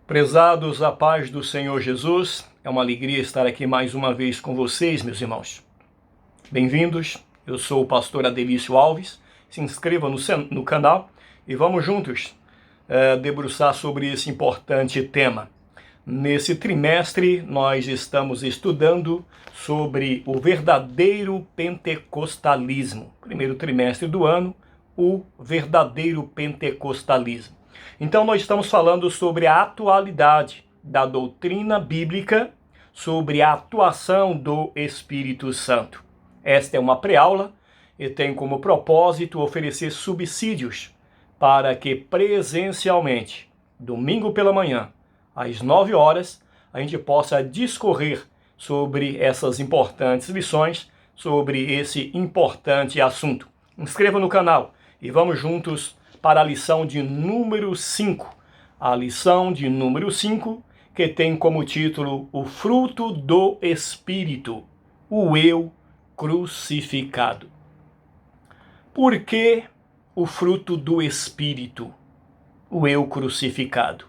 Prezados, a paz do Senhor Jesus, é uma alegria estar aqui mais uma vez com vocês, meus irmãos. Bem-vindos, eu sou o pastor Adelício Alves, se inscreva no canal e vamos juntos debruçar sobre esse importante tema. Nesse trimestre, nós estamos estudando sobre o verdadeiro pentecostalismo. Primeiro trimestre do ano, o verdadeiro pentecostalismo. Então, nós estamos falando sobre a atualidade da doutrina bíblica, sobre a atuação do Espírito Santo. Esta é uma pré-aula e tem como propósito oferecer subsídios para que presencialmente, domingo pela manhã, às 9 horas, a gente possa discorrer sobre essas importantes lições, sobre esse importante assunto. Inscreva no canal e vamos juntos para a lição de número 5. A lição de número 5, que tem como título o fruto do Espírito, o eu crucificado. Por que o fruto do Espírito, o eu crucificado?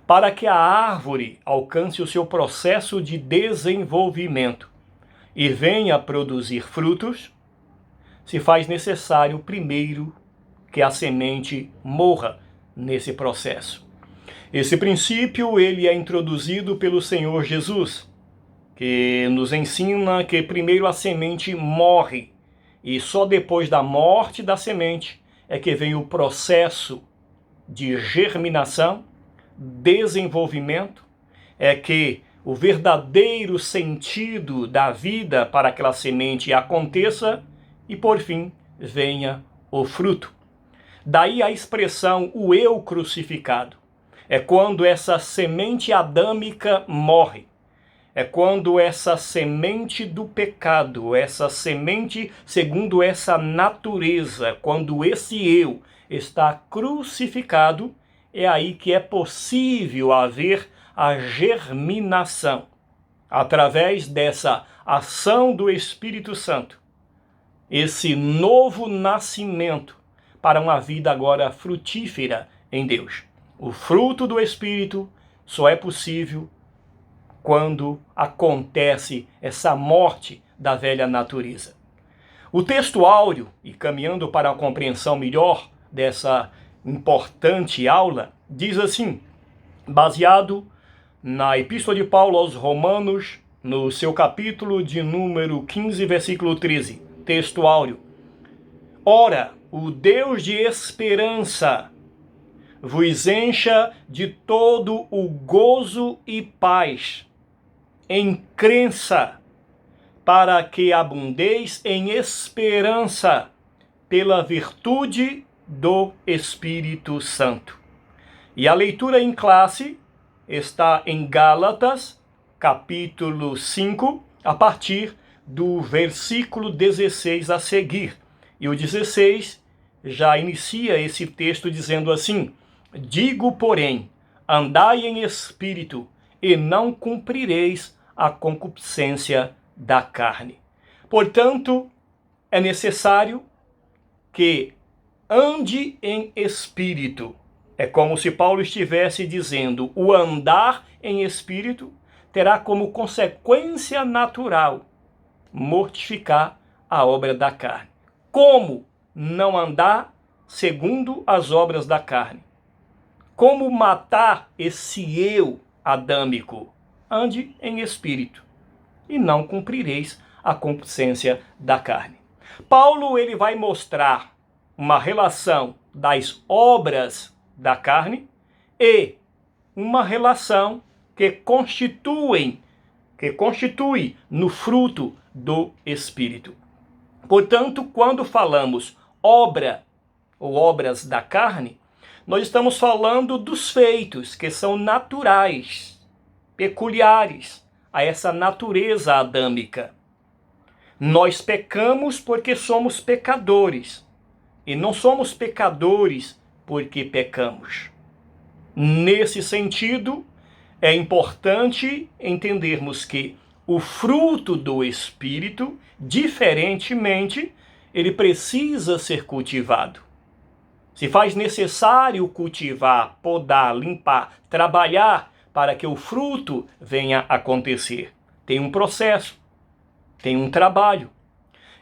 Para que a árvore alcance o seu processo de desenvolvimento e venha a produzir frutos, se faz necessário primeiro que a semente morra nesse processo. Esse princípio ele é introduzido pelo Senhor Jesus, que nos ensina que primeiro a semente morre e só depois da morte da semente é que vem o processo de germinação, desenvolvimento, é que o verdadeiro sentido da vida para aquela semente aconteça e por fim venha o fruto. Daí a expressão o eu crucificado. É quando essa semente adâmica morre. É quando essa semente do pecado, essa semente segundo essa natureza, quando esse eu está crucificado, é aí que é possível haver a germinação. Através dessa ação do Espírito Santo, esse novo nascimento para uma vida agora frutífera em Deus. O fruto do Espírito só é possível quando acontece essa morte da velha natureza. O texto áureo, e caminhando para a compreensão melhor dessa importante aula, diz assim, baseado na Epístola de Paulo aos Romanos, no seu capítulo de número 15, versículo 13, texto áureo. Ora, o Deus de esperança vos encha de todo o gozo e paz em crença, para que abundeis em esperança pela virtude do Espírito Santo. E a leitura em classe está em Gálatas, capítulo 5, a partir do versículo 16 a seguir. E o 16 já inicia esse texto dizendo assim: digo, porém, andai em espírito, e não cumprireis a concupiscência da carne. Portanto, é necessário que ande em espírito. É como se Paulo estivesse dizendo, o andar em espírito terá como consequência natural mortificar a obra da carne. Como não andar segundo as obras da carne? Como matar esse eu adâmico? Ande em espírito, e não cumprireis a concupiscência da carne. Paulo ele vai mostrar uma relação das obras da carne e uma relação que constitui no fruto do Espírito. Portanto, quando falamos obra ou obras da carne, nós estamos falando dos feitos que são naturais, peculiares a essa natureza adâmica. Nós pecamos porque somos pecadores, e não somos pecadores porque pecamos. Nesse sentido, é importante entendermos que o fruto do Espírito, diferentemente, ele precisa ser cultivado. Se faz necessário cultivar, podar, limpar, trabalhar para que o fruto venha a acontecer. Tem um processo, tem um trabalho.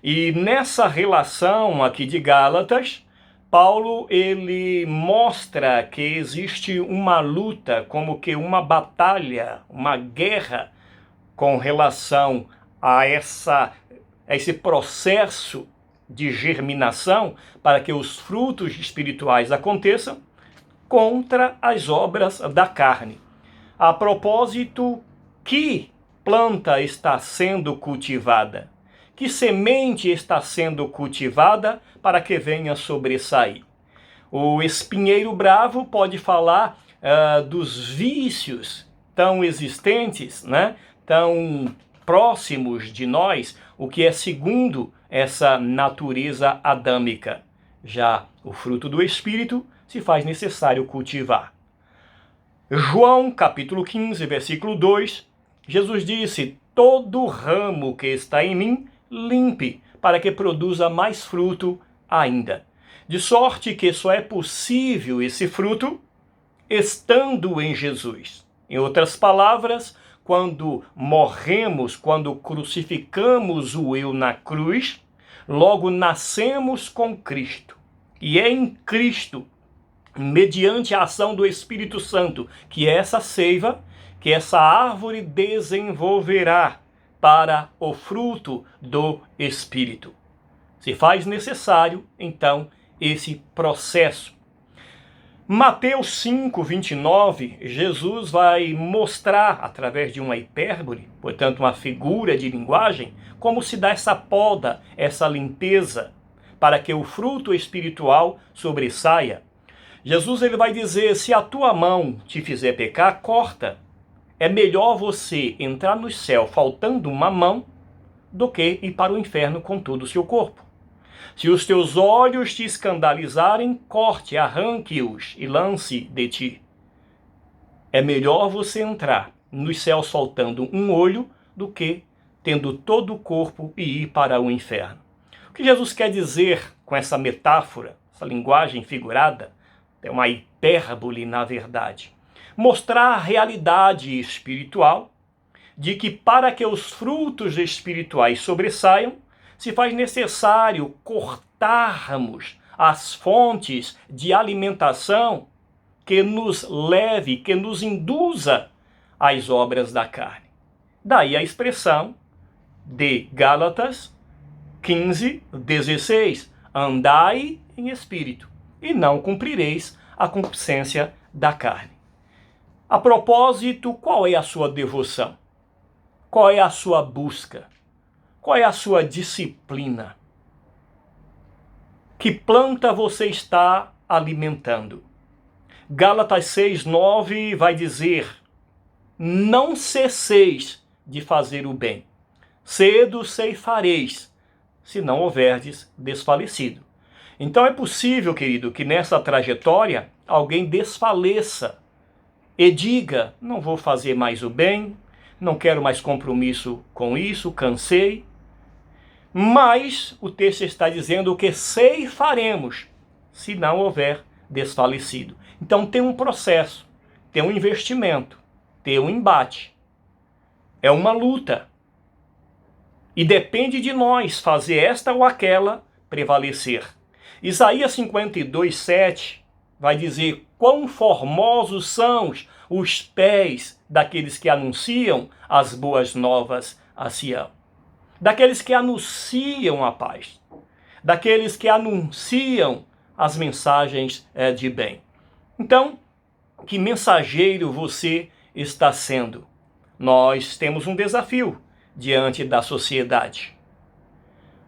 E nessa relação aqui de Gálatas, Paulo ele mostra que existe uma luta, como que uma batalha, uma guerra com relação a esse processo de germinação para que os frutos espirituais aconteçam contra as obras da carne. A propósito, que planta está sendo cultivada? Que semente está sendo cultivada para que venha sobressair? O espinheiro bravo pode falar dos vícios tão existentes, né? Tão próximos de nós, o que é segundo essa natureza adâmica. Já o fruto do Espírito se faz necessário cultivar. João, capítulo 15, versículo 2, Jesus disse: todo ramo que está em mim, limpe, para que produza mais fruto ainda. De sorte que só é possível esse fruto estando em Jesus. Em outras palavras, quando morremos, quando crucificamos o eu na cruz, logo nascemos com Cristo. E é em Cristo, mediante a ação do Espírito Santo, que essa seiva, que essa árvore desenvolverá para o fruto do Espírito. Se faz necessário, então, esse processo. Mateus 5, 29, Jesus vai mostrar, através de uma hipérbole, portanto uma figura de linguagem, como se dá essa poda, essa limpeza, para que o fruto espiritual sobressaia. Jesus ele vai dizer: se a tua mão te fizer pecar, corta. É melhor você entrar no céu faltando uma mão do que ir para o inferno com todo o seu corpo. Se os teus olhos te escandalizarem, corte, arranque-os e lance de ti. É melhor você entrar nos céus faltando um olho do que tendo todo o corpo e ir para o inferno. O que Jesus quer dizer com essa metáfora, essa linguagem figurada, é uma hipérbole na verdade. Mostrar a realidade espiritual de que para que os frutos espirituais sobressaiam, se faz necessário cortarmos as fontes de alimentação que nos leve, que nos induza às obras da carne. Daí a expressão de Gálatas 15, 16. Andai em espírito, e não cumprireis a concupiscência da carne. A propósito, qual é a sua devoção? Qual é a sua busca? Qual é a sua disciplina? Que planta você está alimentando? Gálatas 6, 9 vai dizer: não cesseis de fazer o bem, cedo ceifareis, se não houverdes desfalecido. Então é possível, querido, que nessa trajetória alguém desfaleça e diga: não vou fazer mais o bem, não quero mais compromisso com isso, cansei. Mas o texto está dizendo que ceifaremos, se não houver desfalecido. Então tem um processo, tem um investimento, tem um embate. É uma luta. E depende de nós fazer esta ou aquela prevalecer. Isaías 52, 7 vai dizer: quão formosos são os pés daqueles que anunciam as boas novas a Sião. Daqueles que anunciam a paz, daqueles que anunciam as mensagens de bem. Então, que mensageiro você está sendo? Nós temos um desafio diante da sociedade.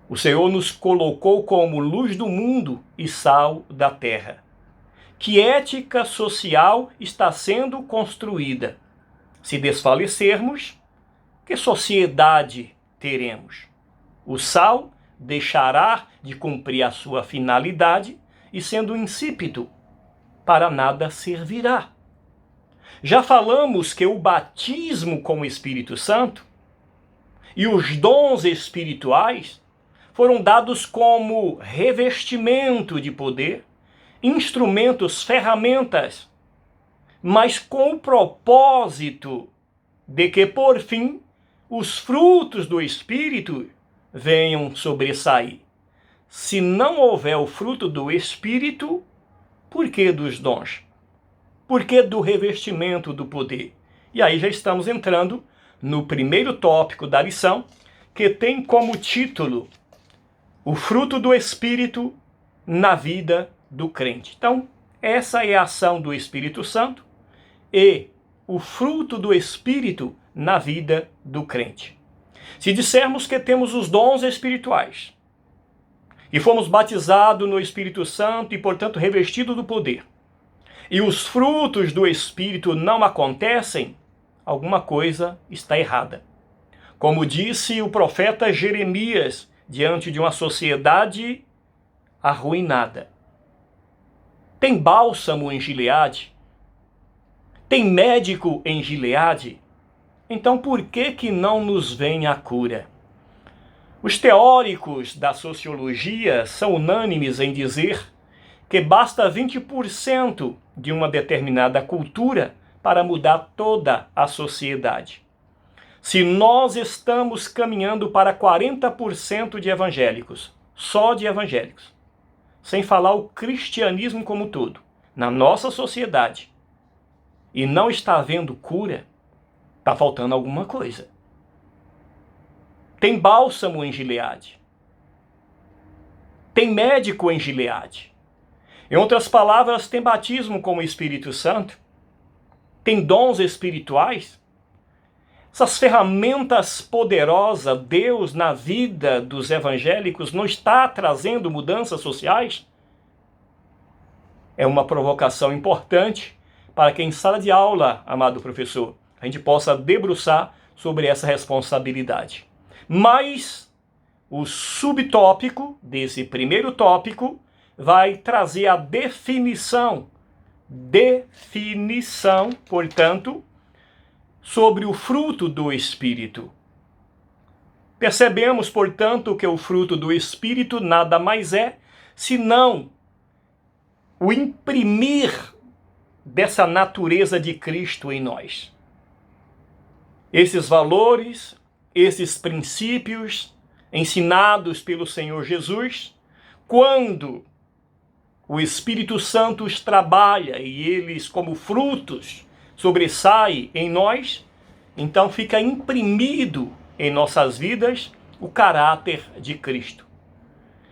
O Senhor nos colocou como luz do mundo e sal da terra. Que ética social está sendo construída? Se desfalecermos, que sociedade teremos? O sal deixará de cumprir a sua finalidade e, sendo insípido, para nada servirá. Já falamos que o batismo com o Espírito Santo e os dons espirituais foram dados como revestimento de poder instrumentos, ferramentas, mas com o propósito de que, por fim, os frutos do Espírito venham sobressair. Se não houver o fruto do Espírito, por que dos dons? Por que do revestimento do poder? E aí já estamos entrando no primeiro tópico da lição, que tem como título o fruto do Espírito na vida do crente. Então, essa é a ação do Espírito Santo e o fruto do Espírito na vida do crente. Se dissermos que temos os dons espirituais e fomos batizados no Espírito Santo e, portanto, revestidos do poder, e os frutos do Espírito não acontecem, alguma coisa está errada. Como disse o profeta Jeremias diante de uma sociedade arruinada. Tem bálsamo em Gileade? Tem médico em Gileade? Então por que não nos vem a cura? Os teóricos da sociologia são unânimes em dizer que basta 20% de uma determinada cultura para mudar toda a sociedade. Se nós estamos caminhando para 40% de evangélicos, só de evangélicos, sem falar o cristianismo como um todo, na nossa sociedade, e não está havendo cura, está faltando alguma coisa. Tem bálsamo em Gileade. Tem médico em Gileade. Em outras palavras, tem batismo com o Espírito Santo. Tem dons espirituais. Essas ferramentas poderosas, Deus na vida dos evangélicos não está trazendo mudanças sociais? É uma provocação importante para que em sala de aula, amado professor, a gente possa debruçar sobre essa responsabilidade. Mas o subtópico desse primeiro tópico vai trazer a definição, portanto, sobre o fruto do Espírito. Percebemos, portanto, que o fruto do Espírito nada mais é senão o imprimir dessa natureza de Cristo em nós. Esses valores, esses princípios ensinados pelo Senhor Jesus, quando o Espírito Santo os trabalha e eles, como frutos, sobressaem em nós, então fica imprimido em nossas vidas o caráter de Cristo.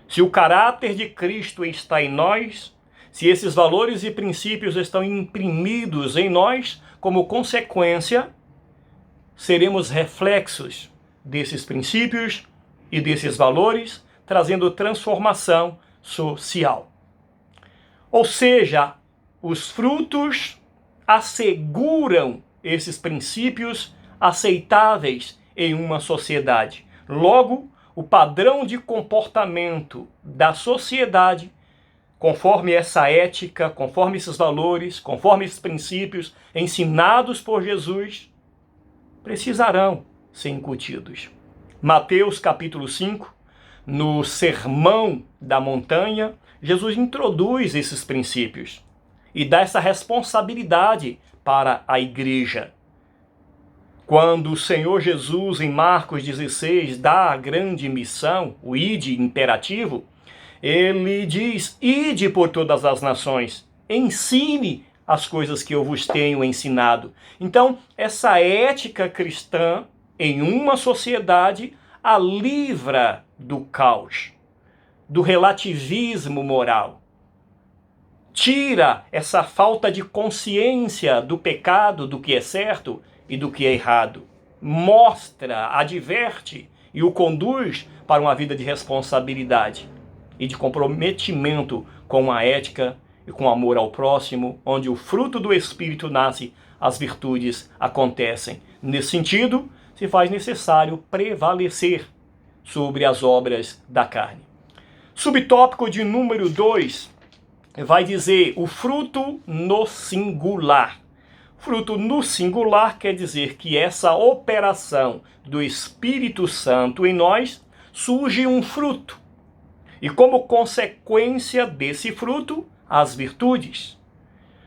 Se o caráter de Cristo está em nós, se esses valores e princípios estão imprimidos em nós, como consequência, seremos reflexos desses princípios e desses valores, trazendo transformação social. Ou seja, os frutos asseguram esses princípios aceitáveis em uma sociedade. Logo, o padrão de comportamento da sociedade, conforme essa ética, conforme esses valores, conforme esses princípios ensinados por Jesus, precisarão ser incutidos. Mateus capítulo 5, no Sermão da Montanha, Jesus introduz esses princípios e dá essa responsabilidade para a igreja. Quando o Senhor Jesus, em Marcos 16, dá a grande missão, o ide imperativo, ele diz: ide por todas as nações, ensine as coisas que eu vos tenho ensinado. Então, essa ética cristã em uma sociedade a livra do caos, do relativismo moral. Tira essa falta de consciência do pecado, do que é certo e do que é errado. Mostra, adverte e o conduz para uma vida de responsabilidade e de comprometimento com a ética e com amor ao próximo, onde o fruto do Espírito nasce, as virtudes acontecem. Nesse sentido, se faz necessário prevalecer sobre as obras da carne. Subtópico de número 2 vai dizer o fruto no singular. Fruto no singular quer dizer que essa operação do Espírito Santo em nós surge um fruto. E como consequência desse fruto, as virtudes.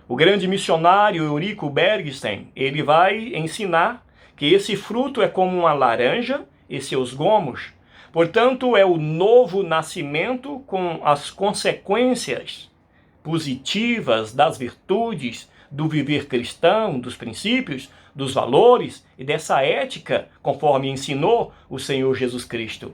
O grande missionário Eurico Bergsten, ele vai ensinar que esse fruto é como uma laranja e seus gomos. Portanto, é o novo nascimento com as consequências positivas das virtudes, do viver cristão, dos princípios, dos valores e dessa ética, conforme ensinou o Senhor Jesus Cristo.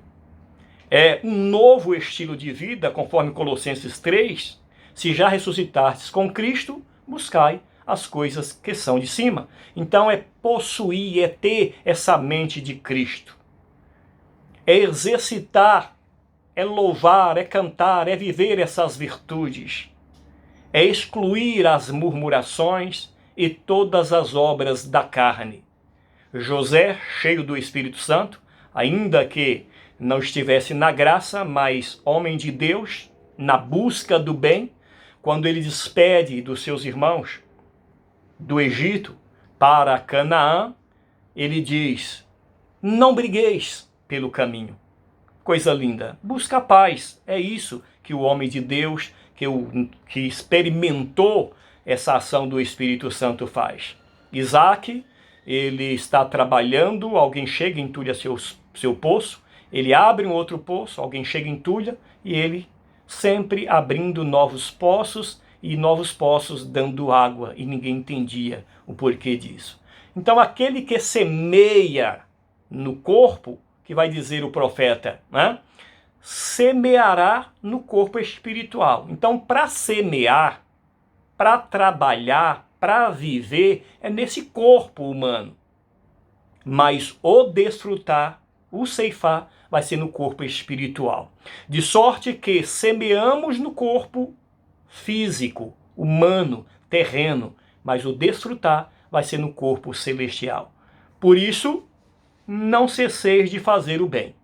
É um novo estilo de vida, conforme Colossenses 3, se já ressuscitastes com Cristo, buscai as coisas que são de cima. Então é possuir, é ter essa mente de Cristo. É exercitar, é louvar, é cantar, é viver essas virtudes. É excluir as murmurações e todas as obras da carne. José, cheio do Espírito Santo, ainda que não estivesse na graça, mas homem de Deus, na busca do bem, quando ele despede dos seus irmãos do Egito para Canaã, ele diz: não brigueis pelo caminho. Coisa linda. Busca a paz. É isso que o homem de Deus, que experimentou essa ação do Espírito Santo faz. Isaac, ele está trabalhando, alguém chega e entulha seu poço, ele abre um outro poço, alguém chega e entulha, e ele sempre abrindo novos poços, e novos poços dando água, e ninguém entendia o porquê disso. Então aquele que semeia no corpo, que vai dizer o profeta, né? Semeará no corpo espiritual. Então, para semear, para trabalhar, para viver, é nesse corpo humano. Mas o desfrutar, o ceifar, vai ser no corpo espiritual. De sorte que semeamos no corpo físico, humano, terreno, mas o desfrutar vai ser no corpo celestial. Por isso, não cesseis de fazer o bem.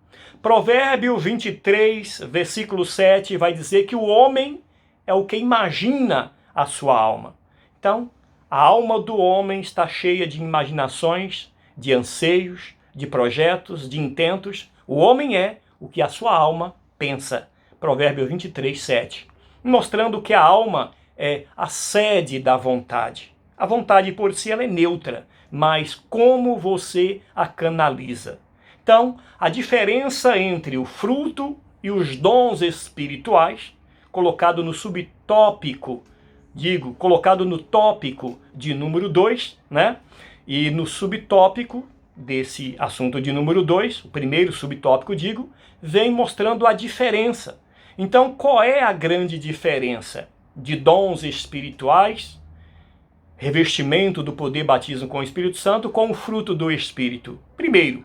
Provérbio 23, versículo 7, vai dizer que o homem é o que imagina a sua alma. Então, a alma do homem está cheia de imaginações, de anseios, de projetos, de intentos. O homem é o que a sua alma pensa. Provérbio 23, 7. Mostrando que a alma é a sede da vontade. A vontade por si ela é neutra, mas como você a canaliza. Então, a diferença entre o fruto e os dons espirituais, colocado no subtópico, colocado no tópico de número 2, né? E no subtópico desse assunto de número 2, o primeiro subtópico, vem mostrando a diferença. Então, qual é a grande diferença de dons espirituais, revestimento do poder batismo com o Espírito Santo, com o fruto do Espírito? Primeiro,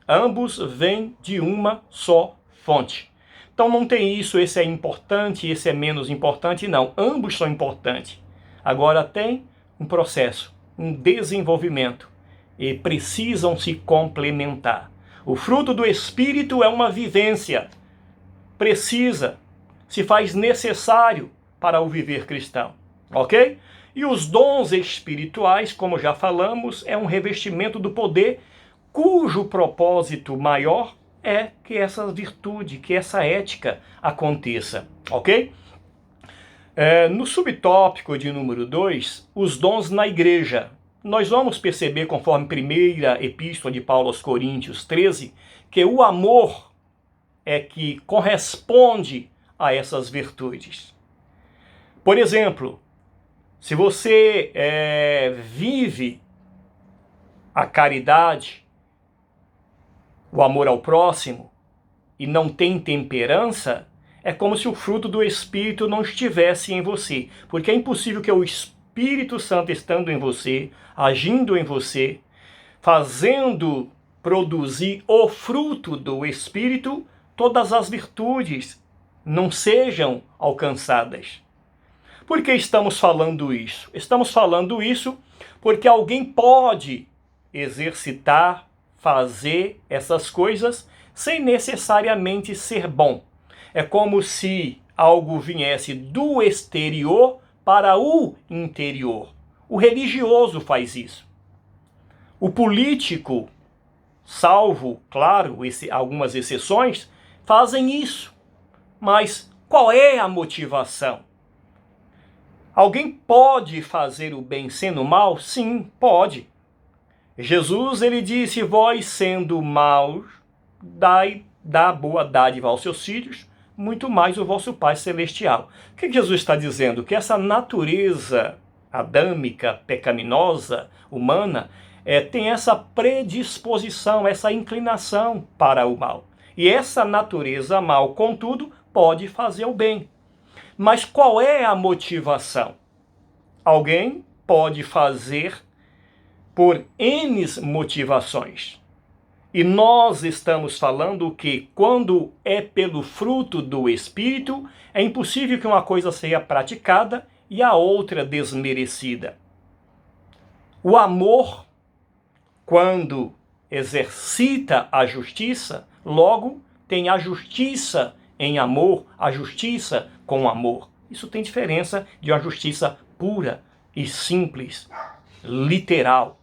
ambos vêm de uma só fonte. Então não tem isso, esse é importante, esse é menos importante, não. Ambos são importantes. Agora tem um processo, um desenvolvimento, e precisam se complementar. O fruto do Espírito é uma vivência, se faz necessário para o viver cristão, ok? E os dons espirituais, como já falamos, é um revestimento do poder cujo propósito maior é que essa virtude, que essa ética aconteça, ok? No subtópico de número 2, os dons na igreja. Nós vamos perceber, conforme primeira epístola de Paulo aos Coríntios 13, que o amor é que corresponde a essas virtudes. Por exemplo, se você vive a caridade, o amor ao próximo, e não tem temperança, é como se o fruto do Espírito não estivesse em você. Porque é impossível que o Espírito Santo estando em você, agindo em você, fazendo produzir o fruto do Espírito, todas as virtudes não sejam alcançadas. Por que estamos falando isso? Estamos falando isso porque alguém pode exercitar, fazer essas coisas sem necessariamente ser bom. É como se algo viesse do exterior para o interior. O religioso faz isso. O político, salvo, claro, algumas exceções, fazem isso. Mas qual é a motivação? Alguém pode fazer o bem sendo mal? Sim, pode. Jesus, ele disse, vós sendo maus, dá boa dádiva aos seus filhos, muito mais o vosso Pai Celestial. O que Jesus está dizendo? Que essa natureza adâmica, pecaminosa, humana, tem essa predisposição, essa inclinação para o mal. E essa natureza mal, contudo, pode fazer o bem. Mas qual é a motivação? Alguém pode fazer por N motivações. E nós estamos falando que quando é pelo fruto do Espírito, é impossível que uma coisa seja praticada e a outra desmerecida. O amor, quando exercita a justiça, logo tem a justiça em amor, a justiça com amor. Isso tem diferença de uma justiça pura e simples, literal.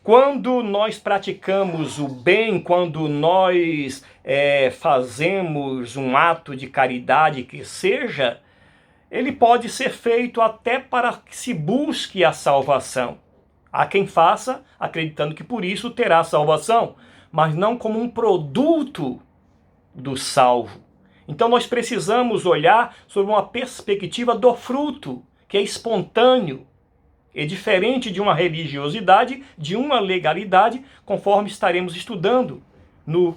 Quando nós praticamos o bem, quando nós fazemos um ato de caridade que seja, ele pode ser feito até para que se busque a salvação. Há quem faça acreditando que por isso terá salvação, mas não como um produto do salvo. Então nós precisamos olhar sob uma perspectiva do fruto, que é espontâneo. É diferente de uma religiosidade, de uma legalidade, conforme estaremos estudando no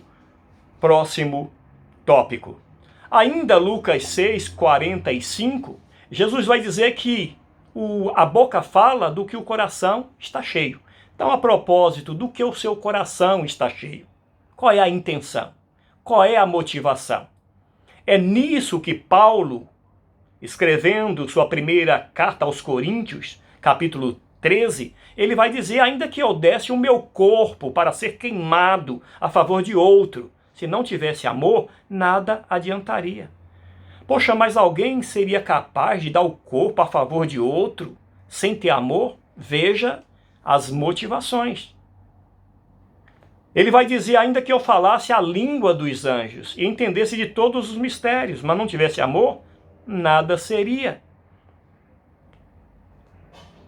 próximo tópico. Ainda Lucas 6:45, Jesus vai dizer que a boca fala do que o coração está cheio. Então, a propósito do que o seu coração está cheio, qual é a intenção? Qual é a motivação? É nisso que Paulo, escrevendo sua primeira carta aos Coríntios, capítulo 13, ele vai dizer, ainda que eu desse o meu corpo para ser queimado a favor de outro, se não tivesse amor, nada adiantaria. Poxa, mas alguém seria capaz de dar o corpo a favor de outro sem ter amor? Veja as motivações. Ele vai dizer, ainda que eu falasse a língua dos anjos e entendesse de todos os mistérios, mas não tivesse amor, nada seria.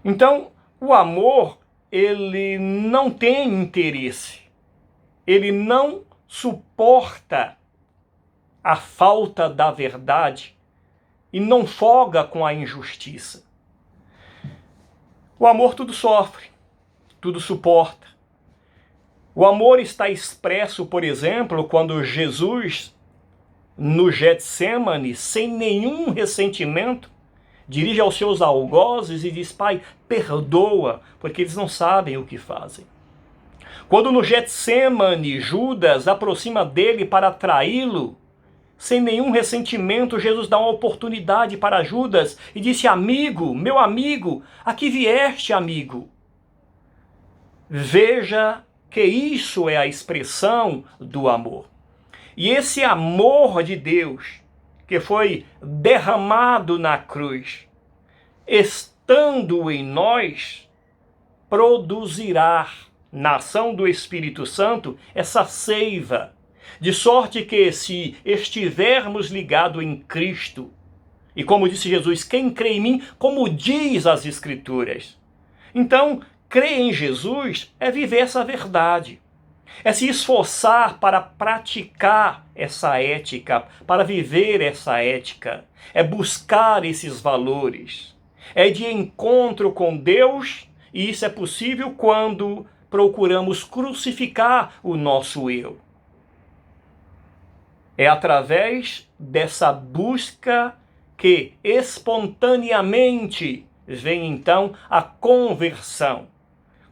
Então, o amor, ele não tem interesse. Ele não suporta a falta da verdade e não folga com a injustiça. O amor tudo sofre, tudo suporta. O amor está expresso, por exemplo, quando Jesus, no Getsêmani, sem nenhum ressentimento, dirige aos seus algozes e diz, Pai, perdoa, porque eles não sabem o que fazem. Quando no Getsêmani, Judas aproxima dele para traí-lo, sem nenhum ressentimento, Jesus dá uma oportunidade para Judas e disse, amigo, meu amigo, a que vieste, amigo? Veja que isso é a expressão do amor. E esse amor de Deus, que foi derramado na cruz, estando em nós, produzirá na ação do Espírito Santo essa seiva, de sorte que se estivermos ligados em Cristo, e como disse Jesus, quem crê em mim, como diz as Escrituras. Então, crer em Jesus é viver essa verdade. É se esforçar para praticar essa ética, para viver essa ética. É buscar esses valores. É de encontro com Deus, e isso é possível quando procuramos crucificar o nosso eu. É através dessa busca que espontaneamente vem então a conversão.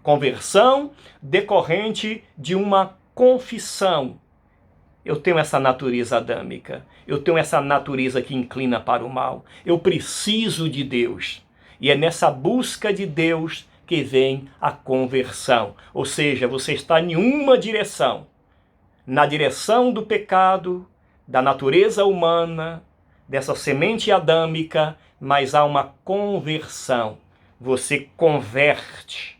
Conversão decorrente de uma confissão. Eu tenho essa natureza adâmica, eu tenho essa natureza que inclina para o mal. Eu preciso de Deus. E é nessa busca de Deus que vem a conversão. Ou seja, você está em uma direção. Na direção do pecado, da natureza humana, dessa semente adâmica, mas há uma conversão. Você converte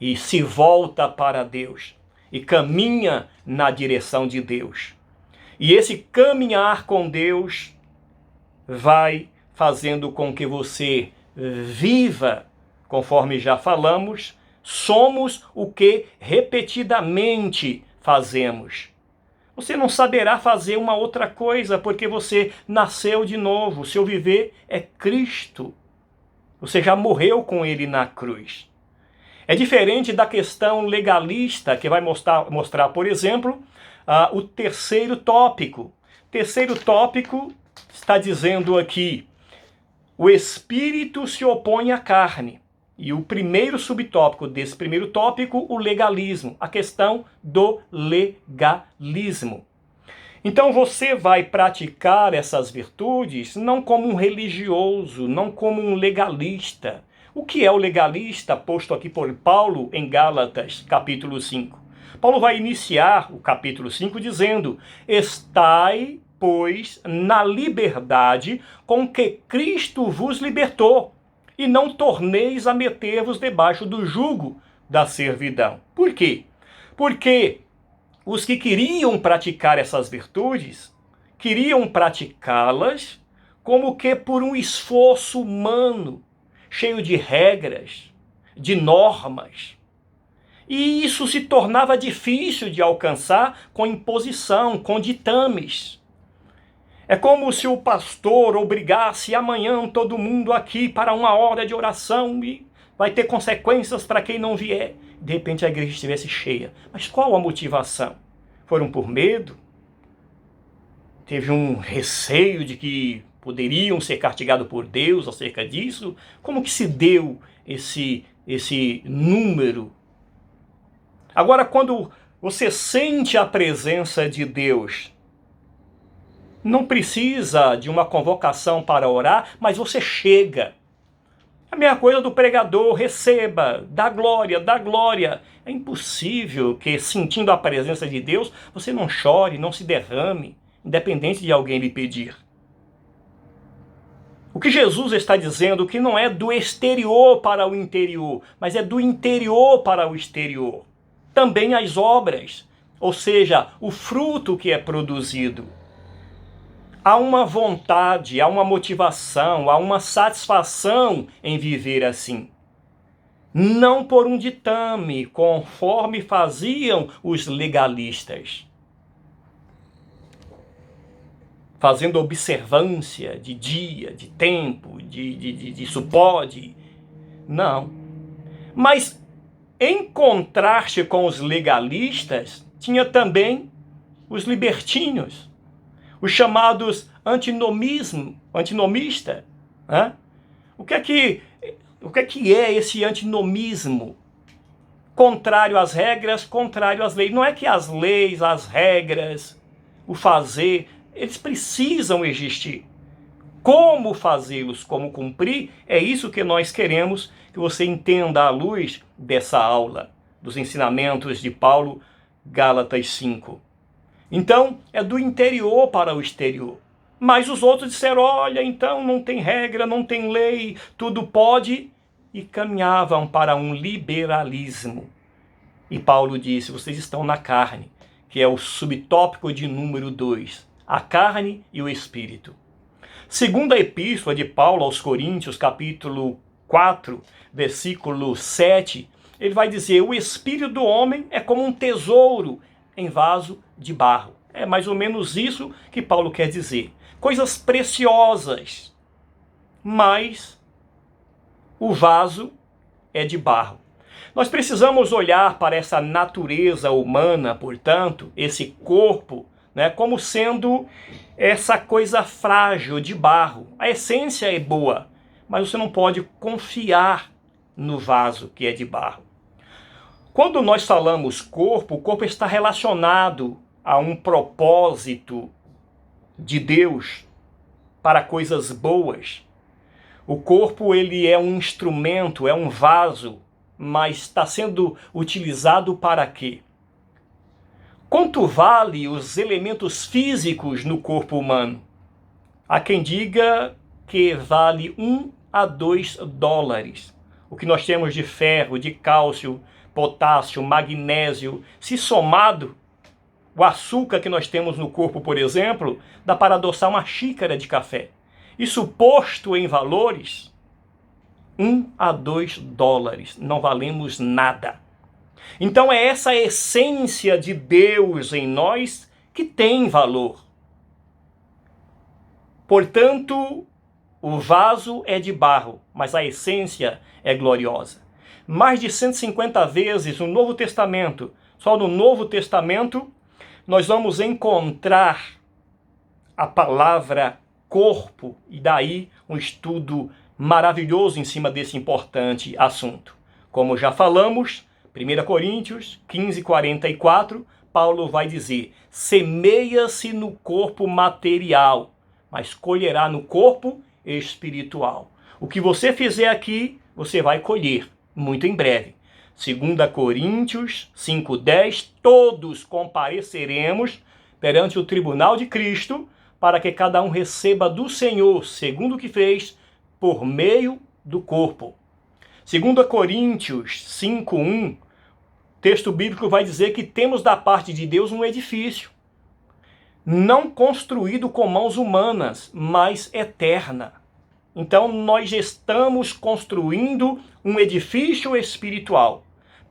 e se volta para Deus e caminha na direção de Deus. E esse caminhar com Deus vai fazendo com que você viva. Conforme já falamos, somos o que repetidamente fazemos. Você não saberá fazer uma outra coisa porque você nasceu de novo. O seu viver é Cristo. Você já morreu com ele na cruz. É diferente da questão legalista que vai mostrar, por exemplo, o terceiro tópico. Terceiro tópico está dizendo aqui: o espírito se opõe à carne. E o primeiro subtópico desse primeiro tópico, o legalismo, a questão do legalismo. Então você vai praticar essas virtudes não como um religioso, não como um legalista. O que é o legalista posto aqui por Paulo em Gálatas, capítulo 5? Paulo vai iniciar o capítulo 5 dizendo: estai, pois, na liberdade com que Cristo vos libertou, e não torneis a meter-vos debaixo do jugo da servidão. Por quê? Porque os que queriam praticar essas virtudes, queriam praticá-las como que por um esforço humano, cheio de regras, de normas. E isso se tornava difícil de alcançar com imposição, com ditames. É como se o pastor obrigasse amanhã todo mundo aqui para uma hora de oração e vai ter consequências para quem não vier. De repente a igreja estivesse cheia. Mas qual a motivação? Foram por medo? Teve um receio de que poderiam ser castigados por Deus acerca disso? Como que se deu esse número? Agora, quando você sente a presença de Deus, não precisa de uma convocação para orar, mas você chega. A mesma coisa do pregador: receba, dá glória, dá glória. É impossível que, sentindo a presença de Deus, você não chore, não se derrame, independente de alguém lhe pedir. O que Jesus está dizendo que não é do exterior para o interior, mas é do interior para o exterior. Também as obras, ou seja, o fruto que é produzido. Há uma vontade, há uma motivação, há uma satisfação em viver assim. Não por um ditame, conforme faziam os legalistas. Fazendo observância de dia, de tempo, de isso pode. Não. Mas em contraste com os legalistas, tinha também os libertinos, os chamados antinomistas. Né? O que é esse antinomismo? Contrário às regras, contrário às leis. Não é que as leis, as regras, o fazer, eles precisam existir. Como fazê-los, como cumprir, é isso que nós queremos que você entenda à luz dessa aula, dos ensinamentos de Paulo, Gálatas 5. Então, é do interior para o exterior. Mas os outros disseram: olha, então não tem regra, não tem lei, tudo pode, e caminhavam para um liberalismo. E Paulo disse: vocês estão na carne, que é o subtópico de número 2, a carne e o espírito. Segunda epístola de Paulo aos Coríntios, capítulo 4, versículo 7, ele vai dizer: o espírito do homem é como um tesouro em vaso de barro. É mais ou menos isso que Paulo quer dizer. Coisas preciosas, mas o vaso é de barro. Nós precisamos olhar para essa natureza humana, portanto, esse corpo, né, como sendo essa coisa frágil de barro. A essência é boa, mas você não pode confiar no vaso que é de barro. Quando nós falamos corpo, o corpo está relacionado a um propósito de Deus para coisas boas. O corpo, ele é um instrumento, é um vaso, mas está sendo utilizado para quê? Quanto vale os elementos físicos no corpo humano? Há quem diga que vale 1 a 2 dólares. O que nós temos de ferro, de cálcio, potássio, magnésio, se somado, o açúcar que nós temos no corpo, por exemplo, dá para adoçar uma xícara de café. Isso posto em valores, $1 a $2. Não valemos nada. Então é essa essência de Deus em nós que tem valor. Portanto, o vaso é de barro, mas a essência é gloriosa. Mais de 150 vezes no Novo Testamento, só no Novo Testamento, nós vamos encontrar a palavra corpo, e daí um estudo maravilhoso em cima desse importante assunto. Como já falamos, 1 Coríntios 15:44, Paulo vai dizer: semeia-se no corpo material, mas colherá no corpo espiritual. O que você fizer aqui, você vai colher muito em breve. 2 Coríntios 5:10, todos compareceremos perante o tribunal de Cristo, para que cada um receba do Senhor, segundo o que fez, por meio do corpo. 2 Coríntios 5:1, texto bíblico vai dizer que temos da parte de Deus um edifício, não construído com mãos humanas, mas eterna. Então nós estamos construindo um edifício espiritual.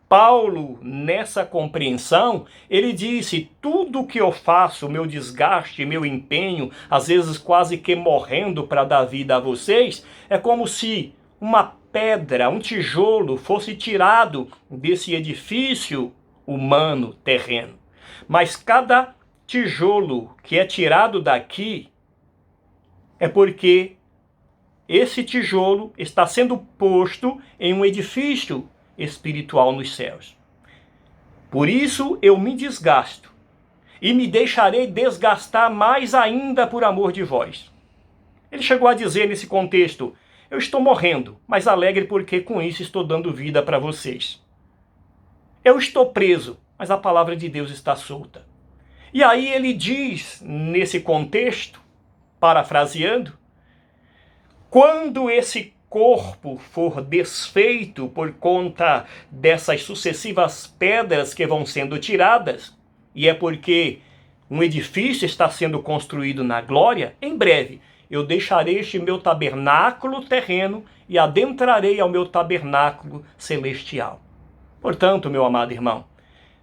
Paulo, nessa compreensão, ele disse: tudo que eu faço, meu desgaste, meu empenho, às vezes quase que morrendo para dar vida a vocês, é como se uma pedra, um tijolo fosse tirado desse edifício humano, terreno. Mas cada tijolo que é tirado daqui é porque esse tijolo está sendo posto em um edifício espiritual nos céus. Por isso eu me desgasto e me deixarei desgastar mais ainda por amor de vós. Ele chegou a dizer nesse contexto: eu estou morrendo, mas alegre porque com isso estou dando vida para vocês. Eu estou preso, mas a palavra de Deus está solta. E aí ele diz, nesse contexto, parafraseando, quando esse corpo for desfeito por conta dessas sucessivas pedras que vão sendo tiradas, e é porque um edifício está sendo construído na glória, em breve eu deixarei este meu tabernáculo terreno e adentrarei ao meu tabernáculo celestial. Portanto, meu amado irmão,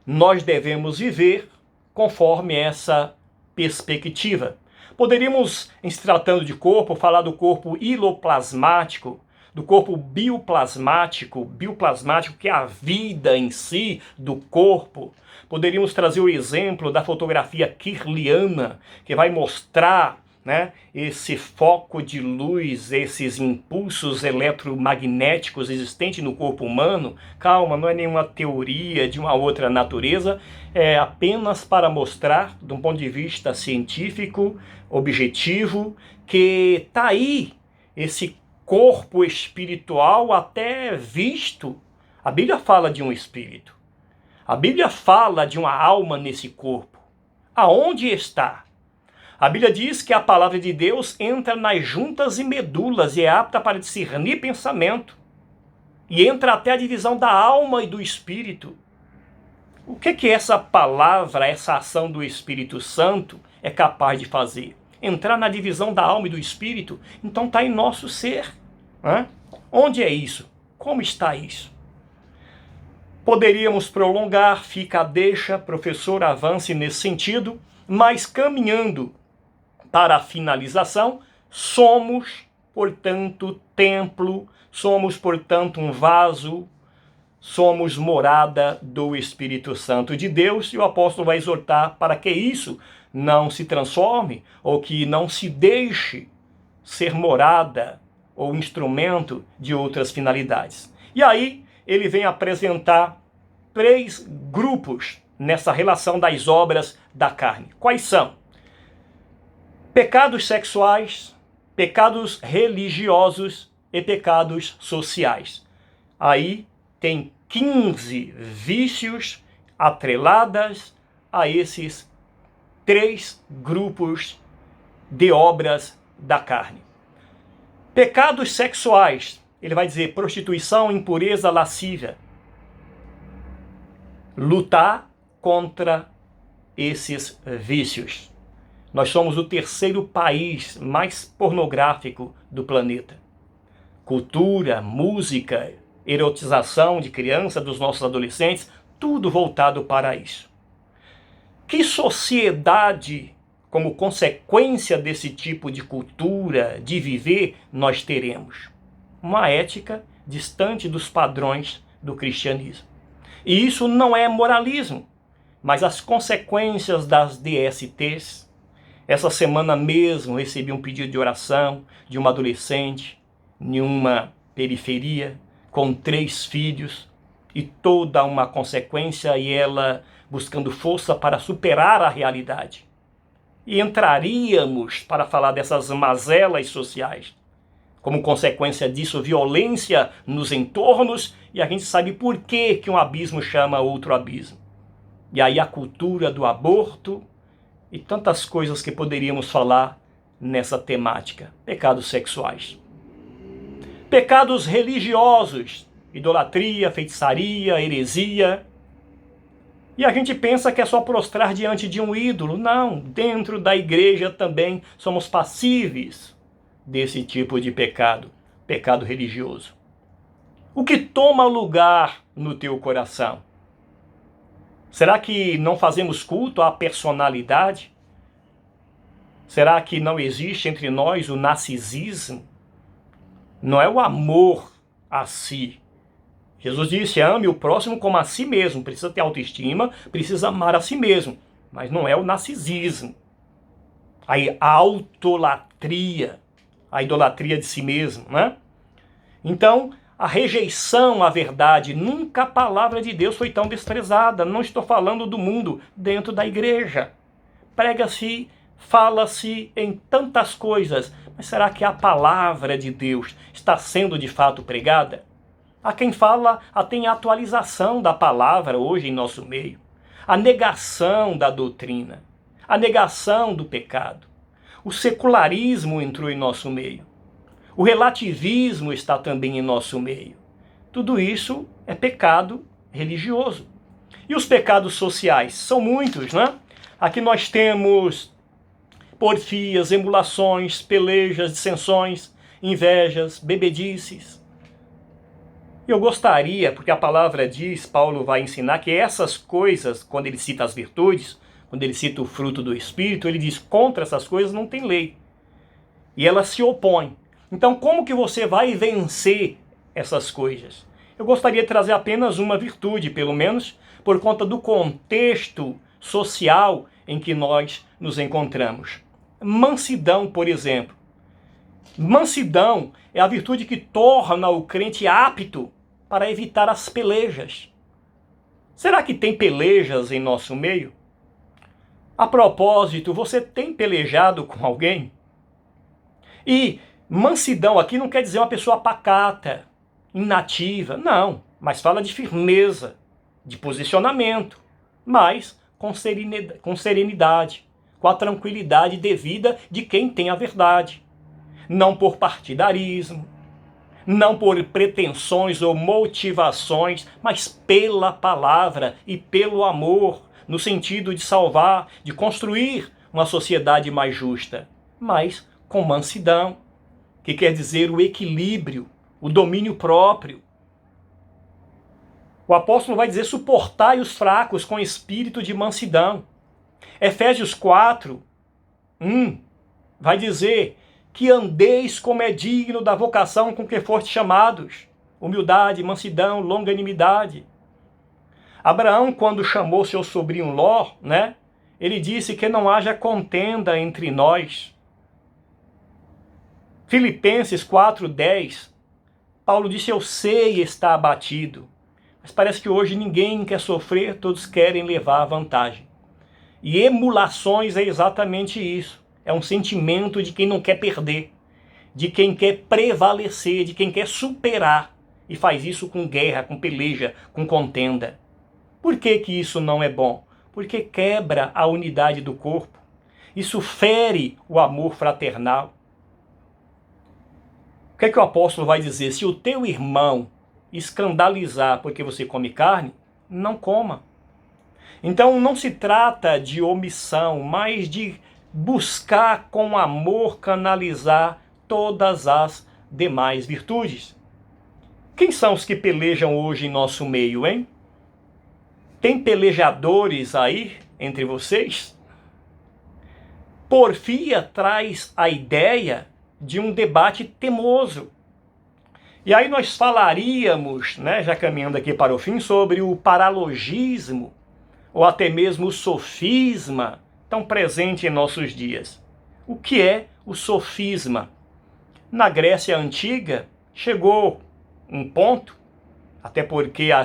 nós devemos viver conforme essa perspectiva. Poderíamos, em se tratando de corpo, falar do corpo hiloplasmático, do corpo bioplasmático que é a vida em si do corpo. Poderíamos trazer o exemplo da fotografia kirliana, que vai mostrar, esse foco de luz, esses impulsos eletromagnéticos existentes no corpo humano. Calma, não é nenhuma teoria de uma outra natureza, é apenas para mostrar, de um ponto de vista científico, objetivo, que está aí esse corpo espiritual até visto. A Bíblia fala de um espírito. A Bíblia fala de uma alma nesse corpo. Aonde está? A Bíblia diz que a palavra de Deus entra nas juntas e medulas e é apta para discernir pensamento. E entra até a divisão da alma e do espírito. O que essa palavra, essa ação do Espírito Santo é capaz de fazer? Entrar na divisão da alma e do espírito? Então está em nosso ser. Onde é isso? Como está isso? Poderíamos prolongar, fica a deixa, professor, avance nesse sentido, mas caminhando para a finalização, somos, portanto, templo, somos, portanto, um vaso, somos morada do Espírito Santo de Deus, e o apóstolo vai exortar para que isso não se transforme, ou que não se deixe ser morada ou instrumento de outras finalidades. E aí ele vem apresentar 3 grupos nessa relação das obras da carne. Quais são? Pecados sexuais, pecados religiosos e pecados sociais. Aí tem 15 vícios atreladas a esses 3 grupos de obras da carne. Pecados sexuais, ele vai dizer prostituição, impureza, lascívia. Lutar contra esses vícios. Nós somos o 3º país mais pornográfico do planeta. cultura, música, erotização de criança, dos nossos adolescentes, tudo voltado para isso. Que sociedade, como consequência desse tipo de cultura, de viver, nós teremos? Uma ética distante dos padrões do cristianismo. E isso não é moralismo, mas as consequências das DSTs. Essa semana mesmo recebi um pedido de oração de uma adolescente em uma periferia com 3 filhos e toda uma consequência, e ela buscando força para superar a realidade. E entraríamos para falar dessas mazelas sociais. Como consequência disso, violência nos entornos, e a gente sabe por que um abismo chama outro abismo. E aí a cultura do aborto e tantas coisas que poderíamos falar nessa temática. Pecados sexuais. Pecados religiosos, idolatria, feitiçaria, heresia. E a gente pensa que é só prostrar diante de um ídolo. Não, dentro da igreja também somos passíveis desse tipo de pecado, pecado religioso. O que toma lugar no teu coração? Será que não fazemos culto à personalidade? Será que não existe entre nós o narcisismo? Não é o amor a si. Jesus disse, ame o próximo como a si mesmo. Precisa ter autoestima, precisa amar a si mesmo. Mas não é o narcisismo. A autolatria, a idolatria de si mesmo, né? Então, a rejeição à verdade, nunca a palavra de Deus foi tão desprezada. Não estou falando do mundo, dentro da igreja. Prega-se, fala-se em tantas coisas, mas será que a palavra de Deus está sendo de fato pregada? Há quem fala até em atualização da palavra hoje em nosso meio. A negação da doutrina, a negação do pecado. O secularismo entrou em nosso meio. O relativismo está também em nosso meio. Tudo isso é pecado religioso. E os pecados sociais? São muitos, né? Aqui nós temos porfias, emulações, pelejas, dissensões, invejas, bebedices. Eu gostaria, porque a palavra diz, Paulo vai ensinar que essas coisas, quando ele cita as virtudes, quando ele cita o fruto do Espírito, ele diz, contra essas coisas não tem lei. E elas se opõem. Então, como que você vai vencer essas coisas? Eu gostaria de trazer apenas uma virtude, pelo menos, por conta do contexto social em que nós nos encontramos. Mansidão, por exemplo. Mansidão é a virtude que torna o crente apto para evitar as pelejas. Será que tem pelejas em nosso meio? A propósito, você tem pelejado com alguém? E mansidão aqui não quer dizer uma pessoa pacata, inativa, não, mas fala de firmeza, de posicionamento, mas com serenidade, com a tranquilidade devida de quem tem a verdade. Não por partidarismo, não por pretensões ou motivações, mas pela palavra e pelo amor, no sentido de salvar, de construir uma sociedade mais justa, mas com mansidão, que quer dizer o equilíbrio, o domínio próprio. O apóstolo vai dizer, suportai os fracos com espírito de mansidão. Efésios 4, 1, vai dizer que andeis como é digno da vocação com que foste chamados. Humildade, mansidão, longanimidade. Abraão, quando chamou seu sobrinho Ló, né, ele disse que não haja contenda entre nós. Filipenses 4:10, Paulo disse, eu sei estar abatido. Mas parece que hoje ninguém quer sofrer, todos querem levar a vantagem. E emulações é exatamente isso. É um sentimento de quem não quer perder, de quem quer prevalecer, de quem quer superar. E faz isso com guerra, com peleja, com contenda. Por que que isso não é bom? Porque quebra a unidade do corpo. Isso fere o amor fraternal. O que é que o apóstolo vai dizer? Se o teu irmão escandalizar porque você come carne, não coma. Então não se trata de omissão, mas de buscar com amor canalizar todas as demais virtudes. Quem são os que pelejam hoje em nosso meio, hein? Tem pelejadores aí entre vocês? Porfia traz a ideia de um debate temoso. E aí nós falaríamos, né, já caminhando aqui para o fim, sobre o paralogismo, ou até mesmo o sofisma, tão presente em nossos dias. O que é o sofisma? Na Grécia Antiga, chegou um ponto, até porque a